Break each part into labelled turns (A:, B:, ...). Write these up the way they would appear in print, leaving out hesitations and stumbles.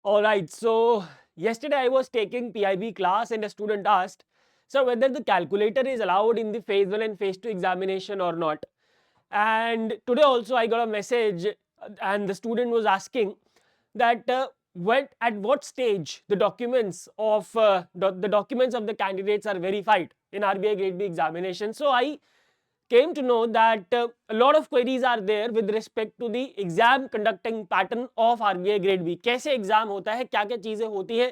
A: All right, so yesterday I was taking PIB class and a student asked, sir, whether the calculator is allowed in the phase 1 and phase 2 examination or not. And today also I got a message and the student was asking that at what stage the documents of the documents of the candidates are verified in RBI Grade B examination. So I came to know that a lot of queries are there with respect to the exam conducting pattern of RBI grade B. कैसे exam होता है, क्या क्या चीजें होती है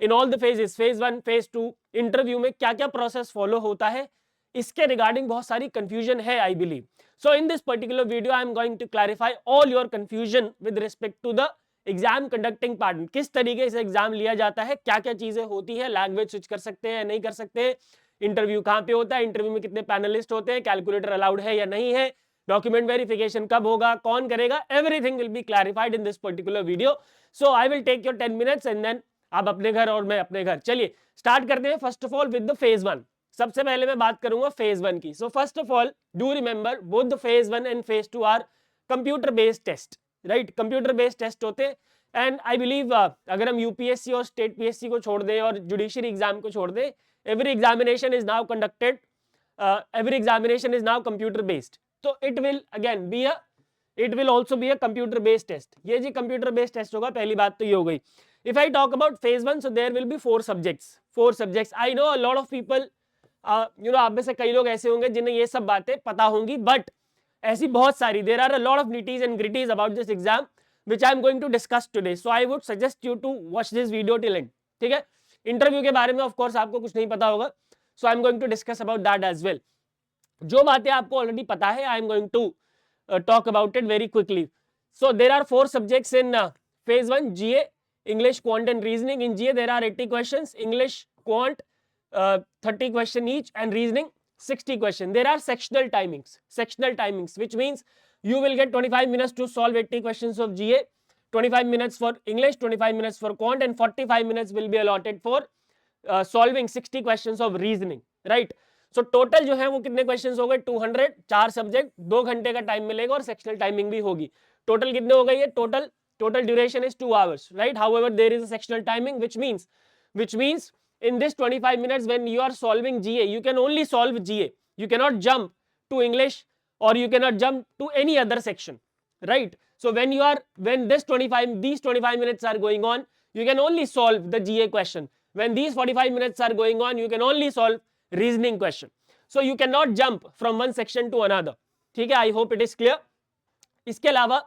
A: in all the phases, phase 1 phase 2 interview में क्या क्या प्रोसेस फॉलो होता है, इसके रिगार्डिंग बहुत सारी कंफ्यूजन है I believe. So in this particular video I am going to clarify all your confusion with respect to the exam conducting pattern. किस तरीके से एग्जाम लिया जाता है, क्या क्या चीजें होती है, लैंग्वेज स्विच कर सकते हैं नहीं कर सकते, इंटरव्यू कहाँ पे होता है, इंटरव्यू में कितने पैनलिस्ट होते हैं, कैलकुलेटर अलाउड है या नहीं है, डॉक्यूमेंट वेरिफिकेशन कब होगा, कौन करेगा, everything will be clarified in this particular video. So I will take your 10 minutes and then आप अपने घर और मैं अपने घर. चलिए स्टार्ट करते हैं. First of all with the phase 1. सबसे पहले मैं बात करूंगा फेज 1 की. So first of all do remember both the phase 1 and phase 2 are computer based test, right. Computer based test होते हैं एंड आई बिलीव अगर हम यूपीएससी और स्टेट पीएससी को छोड़ दें और जुडिशरी एग्जाम को छोड़ दें, every examination is now conducted, every examination is now computer based. So it will again be a, it will also be a computer based test. ये जी computer based test होगा. पहली बात तो ये हो गई. If I talk about phase 1, so there will be 4 subjects. 4 subjects. I know a lot of people, आप में से कई लोग ऐसे होंगे जिन्हें ये सब बातें पता होंगी, but ऐसी बहुत सारी, there are a lot of nitties and gritties about this exam which I am going to discuss today. So I would suggest you to watch this video till end. ठीक है. इंटरव्यू के बारे में of course आपको कुछ नहीं पता होगा, so I am going to discuss about that as well. जो बातें आपको ऑलरेडी पता है I am going to talk about it very quickly. So there are 4 subjects in phase 1. GA, English, quant and reasoning. In GA there are 80 questions, English, quant 30 question each and reasoning 60 question. There are sectional timings which means you will get 25 minutes to solve 80 questions of GA, 25 minutes for English, 25 minutes for quant and 45 minutes will be allotted for solving 60 questions of reasoning, right. So total जो है वो कितने questions हो गए 200. 4 subject, 2 घंटे का time मिलेगा और सेक्शनल टाइमिंग भी होगी. टोटल कितने हो गए ये, total duration is 2 hours, right. However there is a sectional timing which means in this 25 minutes when you are solving GA you can only solve GA, you cannot jump to English or you cannot jump to any other section, right. So when these 25 minutes are going on, you can only solve the GA question. When these 45 minutes are going on, you can only solve reasoning question. So you cannot jump from one section to another. ठीक है, I hope it is clear. इसके अलावा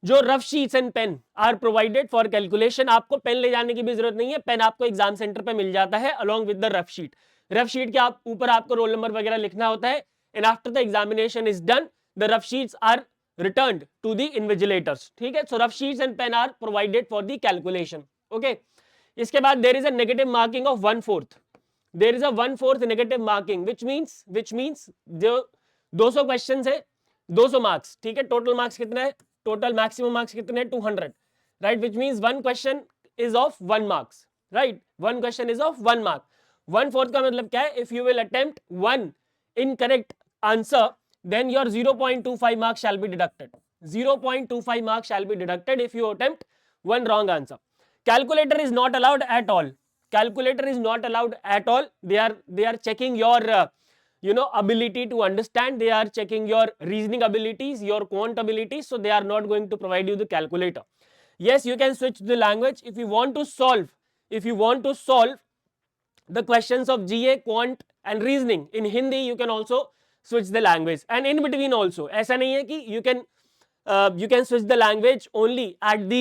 A: जो rough sheets and pen are provided for calculation, आपको pen ले जाने की भी जरूरत नहीं है, पेन आपको एग्जाम सेंटर पे मिल जाता है along with the rough sheet. Rough sheet के ऊपर आपको रोल नंबर वगैरह लिखना होता है and after the examination is done the rough sheets are returned to the invigilators. ठीक है. So rough sheets and pen are provided for the calculation. Okay. इसके बाद there is a negative marking of 1/4. There is a 1/4 negative marking which means जो 200 question है 200 marks. ठीक है. Total marks कितने हैं, टोटल मैक्सिमम मार्क्स कितने हैं 200, right. Which means 1 question is of 1 marks, right. 1 question is of 1 mark. 1/4 का मतलब क्या है, if you will attempt 1 incorrect answer then your 0.25 marks shall be deducted. 0.25 marks shall be deducted if you attempt one wrong answer. Calculator is not allowed at all. Calculator is not allowed at all. They are checking your ability to understand. They are checking your reasoning abilities, your quant abilities. So they are not going to provide you the calculator. Yes, you can switch the language if you want to solve. If you want to solve the questions of GA, quant and reasoning in Hindi, you can also switch the language. And in between also, ऐसा नहीं है कि you can switch the language only at the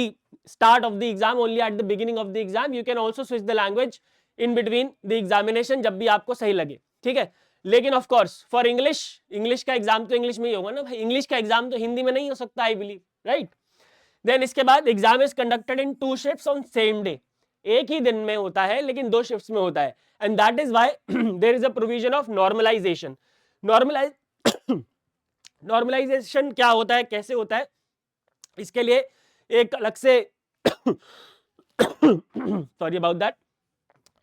A: start of the exam, only at the beginning of the exam. You can also switch the language in between the examination जब भी आपको सही लगे. ठीक है. लेकिन ऑफ कोर्स फॉर इंग्लिश का exam तो इंग्लिश में ही होगा ना भाई, इंग्लिश का एग्जाम तो हिंदी में नहीं हो सकता आई बिलीव, राइट. देन इसके बाद exam is conducted in 2 shifts on same day. एक ही दिन में होता है लेकिन 2 शिफ्ट्स में होता है and that is why there is a provision of normalisation. Normalisation क्या होता है, कैसे होता है, इसके लिए एक अलग से सॉरी अबाउट दैट.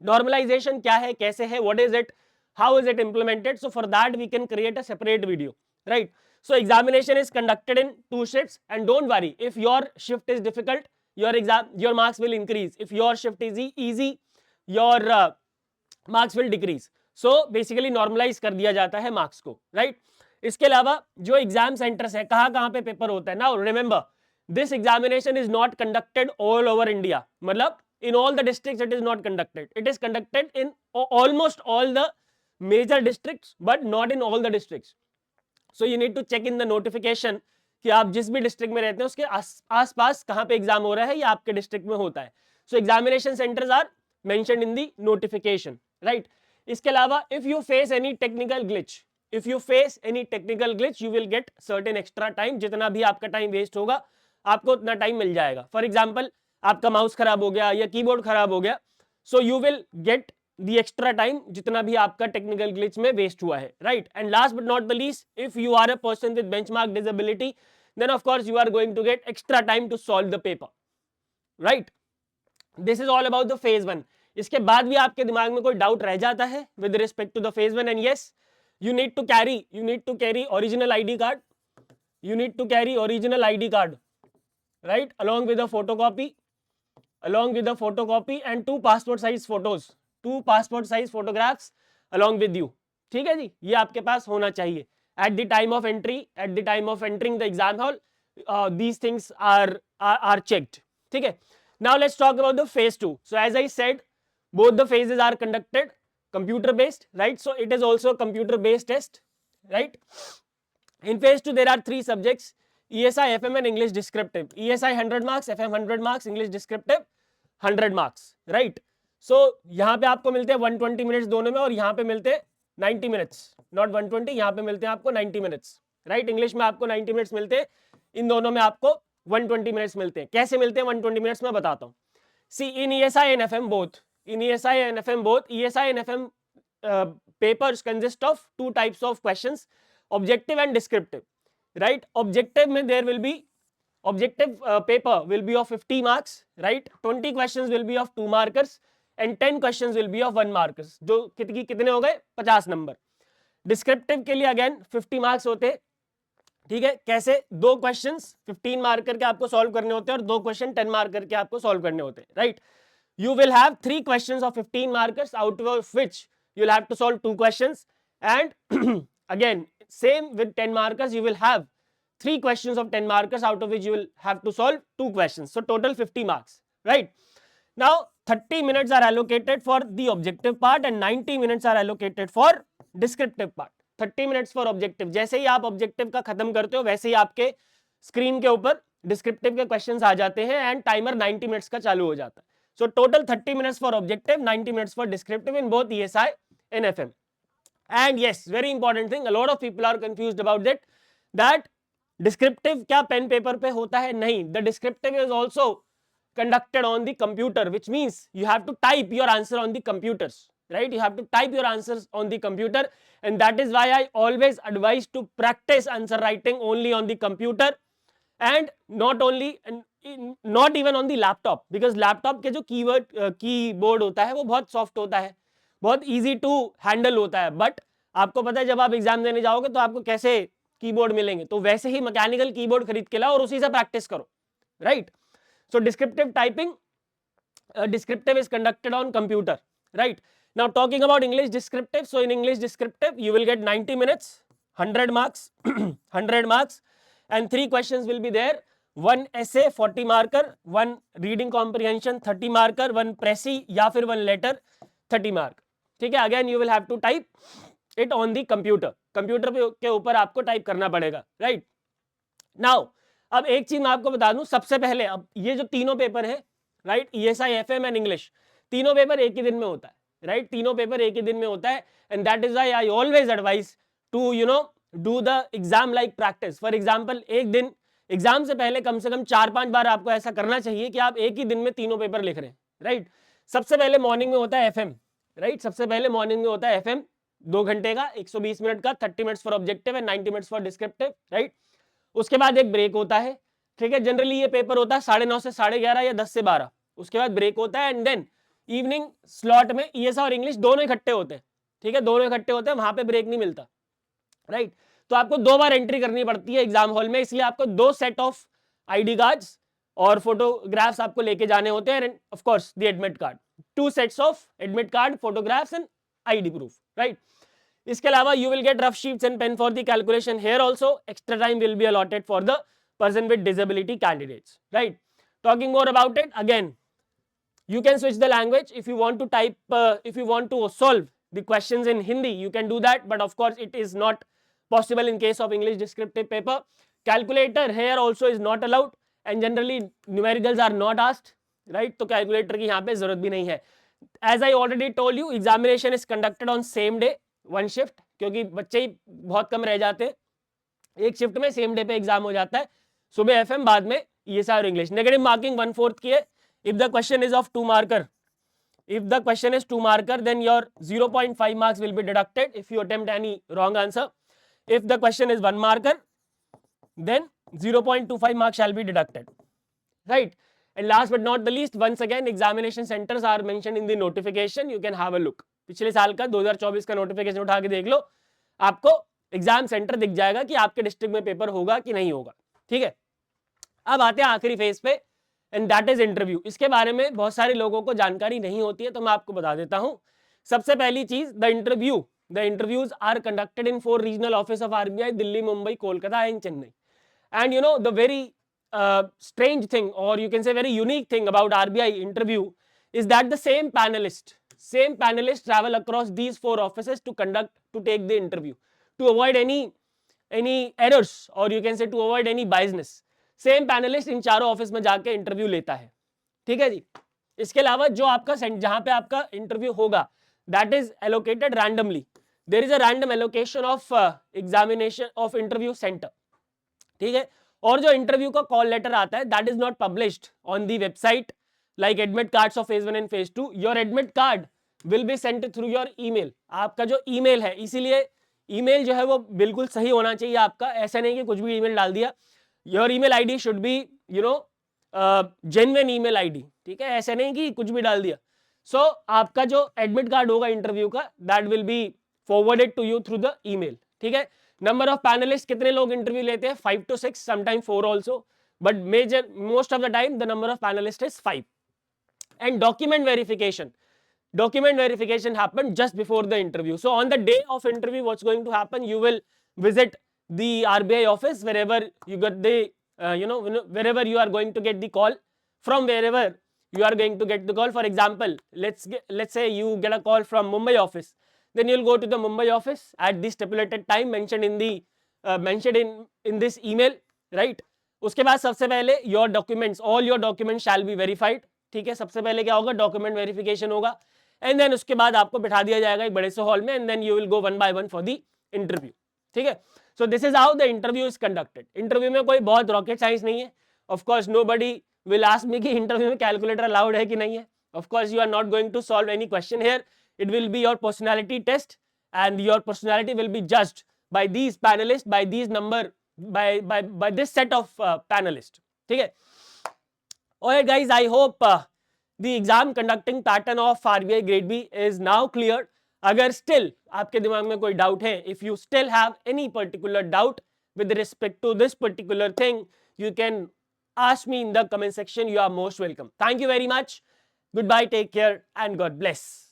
A: नॉर्मलाइजेशन क्या है, कैसे है, what is it, how is it implemented. So for that we can create a separate video, right. So examination is conducted in 2 shifts and don't worry if your shift is difficult, your marks will increase. If your shift is easy, your marks will decrease. So basically normalize कर दिया जाता है marks को, right? इसके अलावा जो exam centres है, कहाँ पे पेपर होता है. Now remember, this examination is not conducted all over India. मतलब in all the districts it is not conducted. It is conducted in almost all the major districts, but not in all the districts. So you need to check in the notification कि आप जिस भी district में रहते हैं उसके आसपास कहाँ पे एग्जाम हो रहा है या आपके डिस्ट्रिक्ट में होता है. So examination centres are mentioned in the notification, right. इसके अलावा if you face any technical glitch you will get certain extra time. जितना भी आपका टाइम वेस्ट होगा आपको उतना टाइम मिल जाएगा. फॉर एग्जाम्पल आपका माउस खराब हो गया या कीबोर्ड खराब हो गया, so you will gate the extra time जितना भी आपका technical glitch में waste हुआ है, right? And last but not the least, if you are a person with benchmark disability, then of course you are going to get extra time to solve the paper, right? This is all about the phase 1. इसके बाद भी आपके दिमाग में कोई doubt रह जाता है with respect to the phase 1, and yes, you need to carry original ID card. You need to carry original ID card, right? Along with a photocopy and 2 passport size photos. 2 passport size photographs along with you. ठीक है जी, ये आपके पास होना चाहिए at the time of entering the exam hall. These things are checked. ठीक है. Now let's talk about the phase 2. So as I said, both the phases are conducted computer based, right? So it is also a computer based test, right? In phase 2 there are 3 subjects: ESI, FM and English descriptive. ESI 100 marks, FM 100 marks, English descriptive 100 marks, right? सो यहाँ पे आपको मिलते हैं 120 minutes दोनों में, और यहाँ पे मिलते हैं 90 मिनट्स, नॉट 120, यहाँ पे मिलते हैं आपको 90 मिनट्स, राइट. इंग्लिश में आपको 90 मिनट्स मिलते हैं, इन दोनों में आपको 120 मिनट्स मिलते हैं. कैसे मिलते हैं 120 मिनट्स मैं बताता हूँ. सी इन ESI and FM both, ESI and FM papers consist of 2 types of questions, objective and descriptive, right? Objective में there will be paper will be of 50 marks, right? 20 questions will be of 2 markers and 10 questions will be of 1 markers. जो कितने हो गए 50 number. Descriptive के लिए again 50 marks होते, ठीक है. कैसे? 2 क्वेश्चंस 15 मार्क करके आपको सॉल्व करने होते हैं और 2 क्वेश्चन 10 मार्क करके आपको सॉल्व करने होते हैं, right. You will have 3 questions of 15 markers, out of which you will have to solve 2 questions, and again same with 10 markers you will have 3 questions of 10 markers, out of which you will have to solve 2 questions. So total 50 marks, right? Now 30 minutes are allocated for the objective part and 90 minutes are allocated for descriptive part. 30 minutes for objective. जैसे ही आप objective का खत्म करते हो वैसे ही आपके screen के ऊपर descriptive के questions आ जाते हैं and timer 90 minutes का चालू हो जाता है. So total 30 minutes for objective, 90 minutes for descriptive in both ESI and FM. And yes, very important thing, a lot of people are confused about that descriptive क्या pen paper पे होता है? नहीं. The descriptive is also conducted on the computer, which means you have to type your answer on the computers, right? You have to type your answers on the computer, and that is why I always advise to practice answer writing only on the computer and not even on the laptop, because laptop के जो keyboard होता है वो बहुत soft होता है, बहुत easy to handle होता है. बट आपको पता है जब आप एग्जाम देने जाओगे तो आपको कैसे कीबोर्ड मिलेंगे, तो वैसे ही मैकेनिकल कीबोर्ड खरीद के लाओ और उसी से प्रैक्टिस करो, right. So descriptive is conducted on computer, right? Now talking about English descriptive, so in English descriptive you will get 90 minutes, 100 marks 100 marks, and 3 questions will be there. 1 essay 40 marker, 1 reading comprehension 30 marker, 1 pressy या फिर 1 letter 30 mark, ठीक है. Again you will have to type it on the computer, computer के ऊपर आपको type करना पड़ेगा, right. Now अब एक चीज मैं आपको बता दूं, सबसे पहले अब ये जो तीनों पेपर है, right, ESI, FM and English, तीनों पेपर एक ही दिन में होता है, राइट. तीनों पेपर एक ही दिन में होता है, and that is why I always advise to do the exam like practice. For example एक दिन एग्जाम से पहले कम से कम 4-5 बार आपको ऐसा करना चाहिए कि आप एक ही दिन में तीनों पेपर लिख रहे हैं, राइट. सबसे पहले मॉर्निंग में होता है FM, राइट. सबसे पहले मॉर्निंग में होता है FM 2 घंटे का, 120 मिनट का, 30 minutes for objective and 90 minutes for descriptive, right. उसके बाद एक ब्रेक होता है, ठीक है. जनरली ये पेपर होता है 9:30 से 11:30 या 10 से 12. उसके बाद ब्रेक होता है, एंड देन इवनिंग स्लॉट में ESI और इंग्लिश दोनों इकट्ठे होते हैं, ठीक है. दोनों इकट्ठे होते हैं, वहां पे ब्रेक नहीं मिलता, राइट. तो आपको 2 बार एंट्री करनी पड़ती है एग्जाम हॉल में, इसलिए आपको 2 सेट ऑफ ID कार्ड्स और फोटोग्राफ्स आपको लेके जाने होते हैं, and of course the admit card, 2 sets of admit card, photographs and ID proof, right. इसके अलावा you will get rough sheets and pen for the calculation. Here also extra time will be allotted for the person with disability candidates, right. Talking more about it, again you can switch the language. If you want to type, if you want to solve the questions in Hindi, you can do that, but of course it is not possible in case of English descriptive paper. Calculator here also is not allowed, and generally numericals are not asked, right. तो calculator की यहाँ पे जरूरत भी नहीं है. As I already told you, examination is conducted on same day, one shift, क्योंकि बच्चे ही बहुत कम रह जाते हैं, एक शिफ्ट में सेम डे पे एग्जाम हो जाता है, सुबह एफएम, बाद में ईएसआई और इंग्लिश. नेगेटिव मार्किंग 1/4 की है. If the question is of 2 marker, if the question is 2 marker, then your 0.5 marks will be deducted if you attempt any wrong answer. If the question is 1 marker, then 0.25 marks shall be deducted, right. And last but not the least, once again examination centers are mentioned in the notification. You can have a look. पिछले साल का 2024 का notification उठा के देख लो, आपको exam centre दिख जाएगा कि आपके डिस्ट्रिक्ट में पेपर होगा कि नहीं होगा, ठीक है. अब आते हैं आखिरी फेज पे, एंड दैट इज इंटरव्यू. इसके बारे में बहुत सारे लोगों को जानकारी नहीं होती है, तो मैं आपको बता देता हूं. सबसे पहली चीज, the interviews are conducted in 4 regional office of RBI, Delhi, Mumbai, Kolkata and Chennai. And you know the very strange thing, or you can say very unique thing about RBI interview is that the same panelists travel across these 4 offices to take the interview, to avoid any errors, or you can say to avoid any biasness. Same panelist in चारों office में जाके interview लेता है, ठीक है जी. इसके अलावा जो आपका जहां पे आपका इंटरव्यू होगा, that is allocated randomly. There is a random allocation of examination of interview centre, ठीक है. और जो इंटरव्यू का कॉल लेटर आता है, that is not published on the website like admit cards of phase 1 and phase 2. Your admit card will be sent through your email. आपका जो email है, इसीलिए ईमेल जो है वो बिल्कुल सही होना चाहिए आपका, ऐसा नहीं कि कुछ भी ईमेल डाल दिया. Your email ID should be genuine email ID, ठीक है, ऐसा नहीं कि कुछ भी डाल दिया. सो आपका जो एडमिट कार्ड होगा इंटरव्यू का, that will be forwarded to you through the email, ठीक है. नंबर ऑफ पैनलिस्ट, कितने लोग इंटरव्यू लेते हैं? 5 to 6, sometime 4 also, but most of the time the number of panelist is 5. And document verification happened just before the interview. So on the day of interview, what's going to happen? You will visit the RBI office wherever you get the wherever you are going to get the call, from wherever you are going to get the call. For example, let's say you get a call from Mumbai office, then you'll go to the Mumbai office at the stipulated time mentioned in the in this email, right. उसके बाद सबसे पहले all your documents shall be verified, ठीक है. सबसे पहले क्या होगा? डॉक्यूमेंट वेरिफिकेशन होगा, एंड देन उसके बाद आपको बिठा दिया जाएगा एक बड़े से हॉल में, and then you will go 1 by 1 for the interview, ठीक है. So this is how the interview is conducted. Interview में कोई बहुत रॉकेट साइंस नहीं है. Of course nobody will ask me कि इंटरव्यू में कैलकुलेटर अलाउड है कि नहीं है. Of course you are not going to solve any question here. It will be your personality test, and your personality will B judged by these panellist, by these number, by this set of panelists, ठीक है. Alright guys, I hope the exam conducting pattern of RBI grade B is now clear. अगर still आपके दिमाग में कोई doubt है, if you still have any particular doubt with respect to this particular thing, you can ask me in the comment section. You are most welcome. Thank you very much. Goodbye, take care, and God bless.